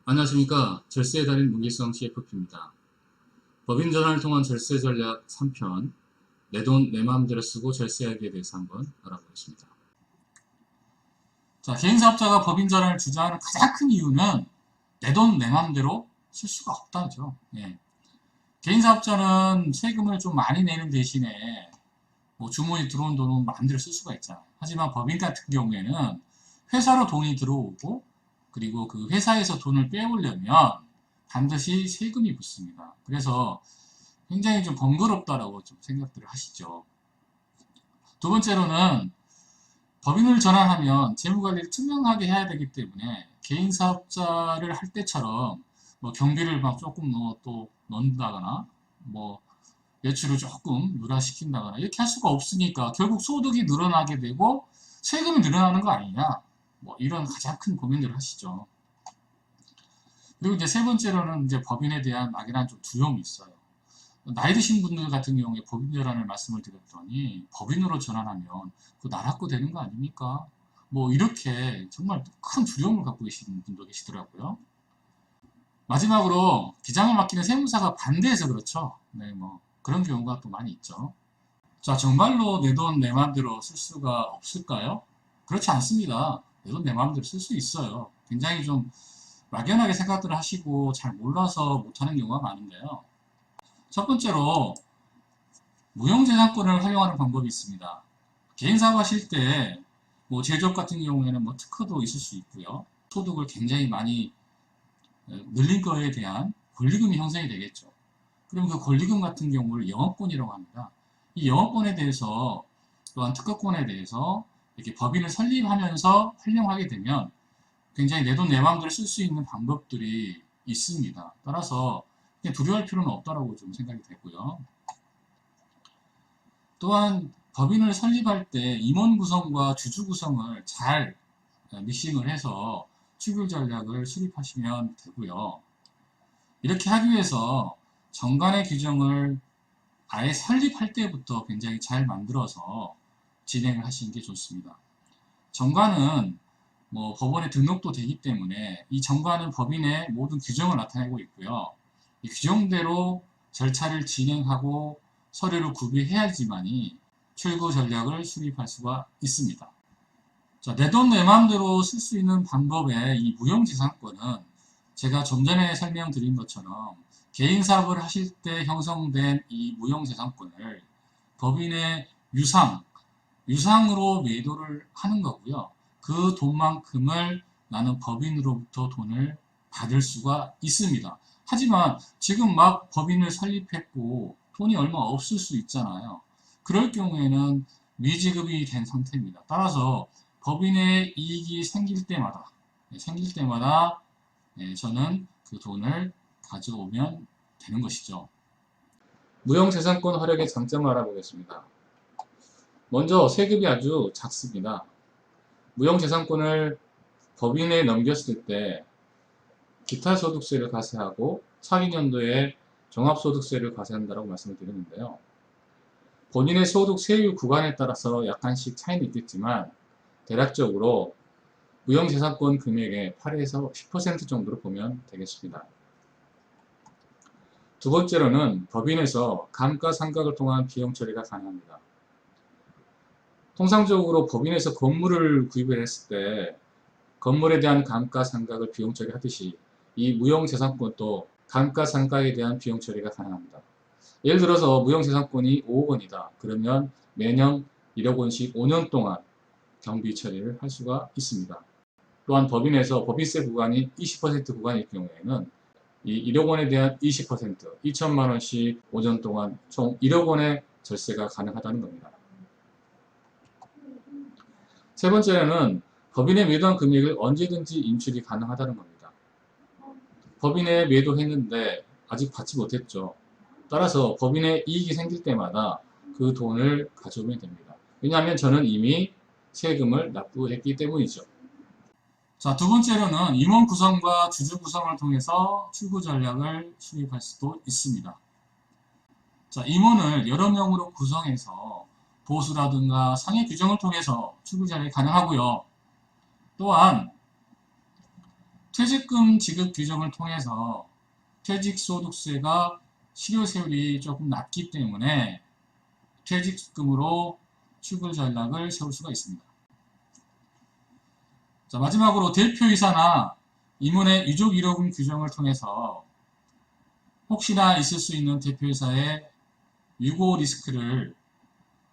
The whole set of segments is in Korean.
안녕하십니까. 절세의 달인 문기성 CFP입니다. 법인 전환을 통한 절세 전략 3편, 내 돈 내 마음대로 쓰고 절세하기에 대해서 한번 알아보겠습니다. 자, 개인사업자가 법인 전환을 주장하는 가장 큰 이유는 내 돈 내 마음대로 쓸 수가 없다죠. 예. 개인사업자는 세금을 좀 많이 내는 대신에 뭐 주문이 들어온 돈은 마음대로 쓸 수가 있잖아요. 하지만 법인 같은 경우에는 회사로 돈이 들어오고 그리고 그 회사에서 돈을 빼오려면 반드시 세금이 붙습니다. 그래서 굉장히 좀 번거롭다라고 좀 생각들을 하시죠. 두 번째로는 법인을 전환하면 재무관리를 투명하게 해야 되기 때문에 개인 사업자를 할 때처럼 뭐 경비를 막 조금 또 넣는다거나 뭐 매출을 조금 누락시킨다거나 이렇게 할 수가 없으니까 결국 소득이 늘어나게 되고 세금이 늘어나는 거 아니냐, 뭐 이런 가장 큰 고민들을 하시죠. 그리고 이제 세 번째로는 이제 법인에 대한 막연한 좀 두려움이 있어요. 나이 드신 분들 같은 경우에 법인 전환을 말씀을 드렸더니 법인으로 전환하면 그 나라고 되는 거 아닙니까? 뭐 이렇게 정말 큰 두려움을 갖고 계시는 분도 계시더라고요. 마지막으로 기장을 맡기는 세무사가 반대해서 그렇죠. 네, 뭐 그런 경우가 또 많이 있죠. 자, 정말로 내 돈 내 마음대로 쓸 수가 없을까요? 그렇지 않습니다. 내 돈 내 마음대로 쓸 수 있어요. 굉장히 좀 막연하게 생각들을 하시고 잘 몰라서 못하는 경우가 많은데요. 첫 번째로 무형재산권을 활용하는 방법이 있습니다. 개인 사업하실 때 뭐 제조업 같은 경우에는 뭐 특허도 있을 수 있고요. 소득을 굉장히 많이 늘린 거에 대한 권리금이 형성이 되겠죠. 그럼 그 권리금 같은 경우를 영업권이라고 합니다. 이 영업권에 대해서 또한 특허권에 대해서 이렇게 법인을 설립하면서 활용하게 되면 굉장히 내 돈 내 마음대로 쓸 수 있는 방법들이 있습니다. 따라서 두려워할 필요는 없다라고 좀 생각이 되고요. 또한 법인을 설립할 때 임원 구성과 주주 구성을 잘 믹싱을 해서 추불 전략을 수립하시면 되고요. 이렇게 하기 위해서 정관의 규정을 아예 설립할 때부터 굉장히 잘 만들어서 진행을 하시는 게 좋습니다. 정관은 뭐 법원에 등록도 되기 때문에 이 정관은 법인의 모든 규정을 나타내고 있고요. 이 규정대로 절차를 진행하고 서류를 구비해야지만이 출구 전략을 수립할 수가 있습니다. 자, 내 돈 내 마음대로 쓸 수 있는 방법의 이 무형재산권은 제가 좀 전에 설명드린 것처럼 개인 사업을 하실 때 형성된 이 무형재산권을 법인의 유상으로 매도를 하는 거고요. 그 돈만큼을 나는 법인으로부터 돈을 받을 수가 있습니다. 하지만 지금 막 법인을 설립했고 돈이 얼마 없을 수 있잖아요. 그럴 경우에는 미지급이 된 상태입니다. 따라서 법인의 이익이 생길 때마다 저는 그 돈을 가져오면 되는 것이죠. 무형재산권 활용의 장점을 알아보겠습니다. 먼저 세금이 아주 작습니다. 무형재산권을 법인에 넘겼을 때 기타 소득세를 과세하고 차기년도에 종합소득세를 과세한다고 말씀을 드렸는데요. 본인의 소득 세율 구간에 따라서 약간씩 차이는 있겠지만 대략적으로 무형재산권 금액의 8에서 10% 정도로 보면 되겠습니다. 두 번째로는 법인에서 감가상각을 통한 비용 처리가 가능합니다. 통상적으로 법인에서 건물을 구입을 했을 때 건물에 대한 감가상각을 비용 처리하듯이 이 무형재산권도 감가상각에 대한 비용 처리가 가능합니다. 예를 들어서 무형재산권이 5억 원이다. 그러면 매년 1억 원씩 5년 동안 경비 처리를 할 수가 있습니다. 또한 법인에서 법인세 구간이 20% 구간일 경우에는 이 1억 원에 대한 20%, 2천만 원씩 5년 동안 총 1억 원의 절세가 가능하다는 겁니다. 세 번째는 법인에 매도한 금액을 언제든지 인출이 가능하다는 겁니다. 법인에 매도했는데 아직 받지 못했죠. 따라서 법인에 이익이 생길 때마다 그 돈을 가져오면 됩니다. 왜냐하면 저는 이미 세금을 납부했기 때문이죠. 자, 두 번째로는 임원 구성과 주주 구성을 통해서 출구 전략을 수립할 수도 있습니다. 자, 임원을 여러 명으로 구성해서 보수라든가 상해 규정을 통해서 출구 전략이 가능하고요. 또한 퇴직금 지급 규정을 통해서 퇴직소득세가 실효세율이 조금 낮기 때문에 퇴직금으로 출구 전략을 세울 수가 있습니다. 자, 마지막으로 대표이사나 임원의 유족 이력금 규정을 통해서 혹시나 있을 수 있는 대표이사의 유고 리스크를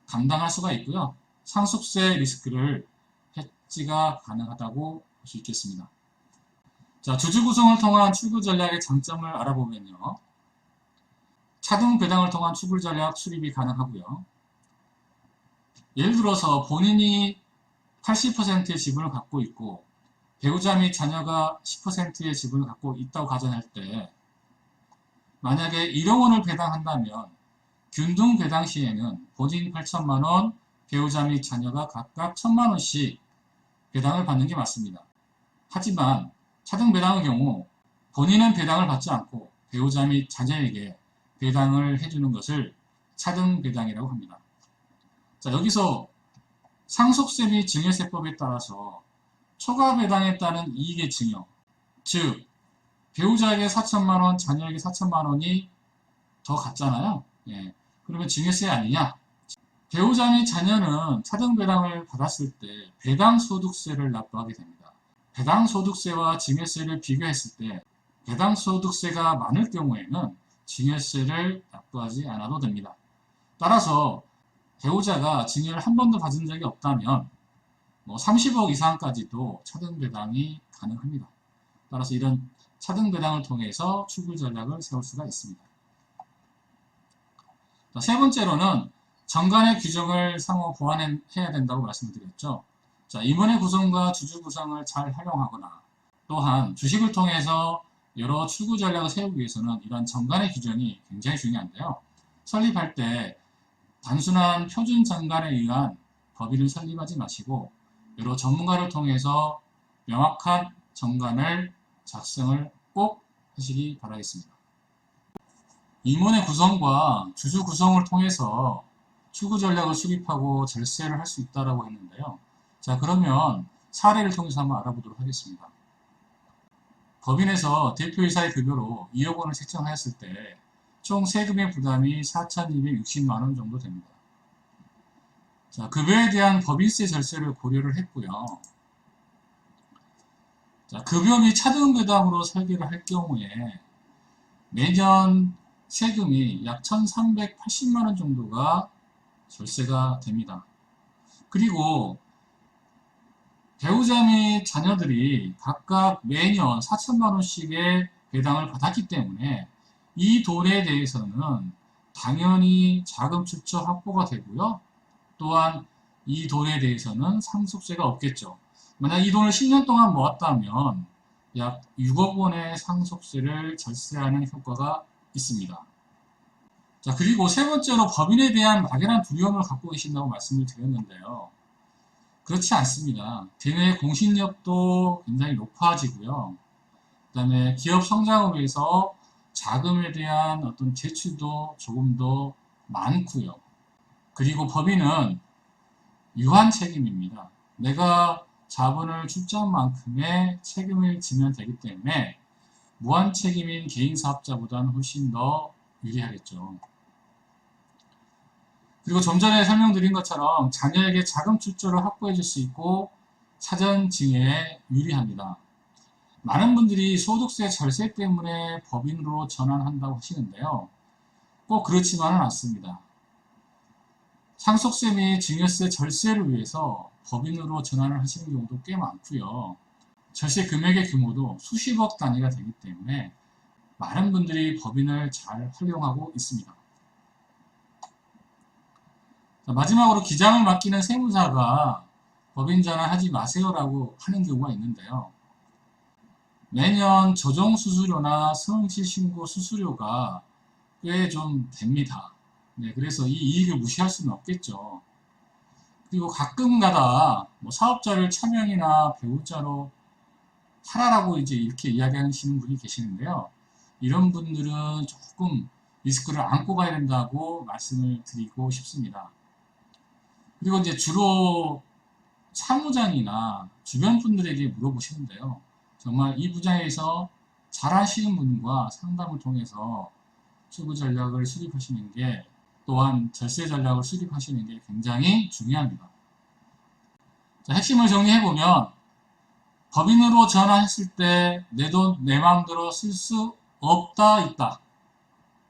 감당할 수가 있고요. 상속세 리스크를 해지가 가능하다고 볼 수 있겠습니다. 자, 주주 구성을 통한 출구 전략의 장점을 알아보면요. 차등 배당을 통한 출구 전략 수립이 가능하고요. 예를 들어서 본인이 80%의 지분을 갖고 있고 배우자 및 자녀가 10%의 지분을 갖고 있다고 가정할 때 만약에 1억 원을 배당한다면 균등 배당 시에는 본인 8천만 원, 배우자 및 자녀가 각각 1,000만 원씩 배당을 받는 게 맞습니다. 하지만 차등 배당의 경우 본인은 배당을 받지 않고 배우자 및 자녀에게 배당을 해주는 것을 차등 배당이라고 합니다. 자, 여기서 상속세 및 증여세법에 따라서 초과 배당에 따른 이익의 증여, 즉 배우자에게 4천만 원, 자녀에게 4천만 원이 더 같잖아요. 예. 그러면 증여세 아니냐? 배우자 및 자녀는 차등 배당을 받았을 때 배당소득세를 납부하게 됩니다. 배당소득세와 증여세를 비교했을 때 배당소득세가 많을 경우에는 증여세를 납부하지 않아도 됩니다. 따라서 배우자가 증여를 한 번도 받은 적이 없다면 30억 이상까지도 차등 배당이 가능합니다. 따라서 이런 차등 배당을 통해서 출구 전략을 세울 수가 있습니다. 세 번째로는 정관의 규정을 상호 보완해야 된다고 말씀을 드렸죠. 자, 임원의 구성과 주주 구성을 잘 활용하거나 또한 주식을 통해서 여러 출구 전략을 세우기 위해서는 이런 정관의 규정이 굉장히 중요한데요. 설립할 때 단순한 표준 정관에 의한 법인을 설립하지 마시고 여러 전문가를 통해서 명확한 정관을 작성을 꼭 하시기 바라겠습니다. 임원의 구성과 주주 구성을 통해서 출구 전략을 수립하고 절세를 할 수 있다고 했는데요. 자, 그러면 사례를 통해서 한번 알아보도록 하겠습니다. 법인에서 대표이사의 급여로 2억 원을 책정하였을 때 총 세금의 부담이 4,260만 원 정도 됩니다. 자, 급여에 대한 법인세 절세를 고려를 했고요. 자, 급여 및 차등 배당으로 설계를 할 경우에 매년 세금이 약 1,380만 원 정도가 절세가 됩니다. 그리고 배우자 및 자녀들이 각각 매년 4천만 원씩의 배당을 받았기 때문에 이 돈에 대해서는 당연히 자금 출처 확보가 되고요. 또한 이 돈에 대해서는 상속세가 없겠죠. 만약 이 돈을 10년 동안 모았다면 약 6억 원의 상속세를 절세하는 효과가 있습니다. 자, 그리고 세 번째로 법인에 대한 막연한 두려움을 갖고 계신다고 말씀을 드렸는데요. 그렇지 않습니다. 대내 공신력도 굉장히 높아지고요. 그 다음에 기업 성장을 위해서 자금에 대한 어떤 제출도 조금 더 많고요. 그리고 법인은 유한 책임입니다. 내가 자본을 출자한 만큼의 책임을 지면 되기 때문에 무한 책임인 개인 사업자보다는 훨씬 더 유리하겠죠. 그리고 좀 전에 설명드린 것처럼 자녀에게 자금 출처를 확보해 줄 수 있고 사전 증여에 유리합니다. 많은 분들이 소득세 절세 때문에 법인으로 전환한다고 하시는데요. 꼭 그렇지만은 않습니다. 상속세 및 증여세 절세를 위해서 법인으로 전환을 하시는 경우도 꽤 많고요. 절세 금액의 규모도 수십억 단위가 되기 때문에 많은 분들이 법인을 잘 활용하고 있습니다. 자, 마지막으로 기장을 맡기는 세무사가 법인 전환하지 마세요라고 하는 경우가 있는데요. 매년 조정수수료나 성실신고 수수료가 꽤 좀 됩니다. 네, 그래서 이 이익을 무시할 수는 없겠죠. 그리고 가끔 가다 사업자를 차명이나 배우자로 하라라고 이렇게 이야기하시는 분이 계시는데요. 이런 분들은 조금 리스크를 안고 가야 된다고 말씀을 드리고 싶습니다. 그리고 이제 주로 사무장이나 주변 분들에게 물어보시는데요. 정말 이 분야에서 잘하시는 분과 상담을 통해서 추구 전략을 수립하시는 게, 또한 절세 전략을 수립하시는 게 굉장히 중요합니다. 자, 핵심을 정리해보면, 법인으로 전환했을 때 내 돈 내 마음대로 쓸 수 없다, 있다.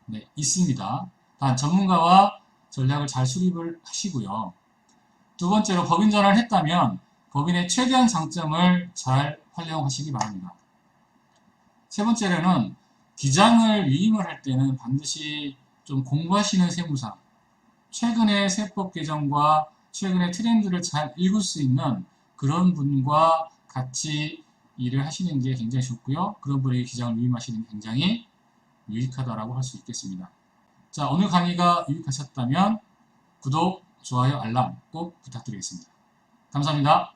네, 있습니다. 단 전문가와 전략을 잘 수립을 하시고요. 두 번째로 법인 전환을 했다면 법인의 최대한 장점을 잘 활용하시기 바랍니다. 세 번째로는 기장을 위임을 할 때는 반드시 좀 공부하시는 세무사, 최근의 세법 개정과 최근의 트렌드를 잘 읽을 수 있는 그런 분과 같이 일을 하시는 게 굉장히 좋고요. 그런 분에게 기장을 위임하시는 게 굉장히 유익하다라고 할 수 있겠습니다. 자, 오늘 강의가 유익하셨다면 구독, 좋아요, 알람 꼭 부탁드리겠습니다. 감사합니다.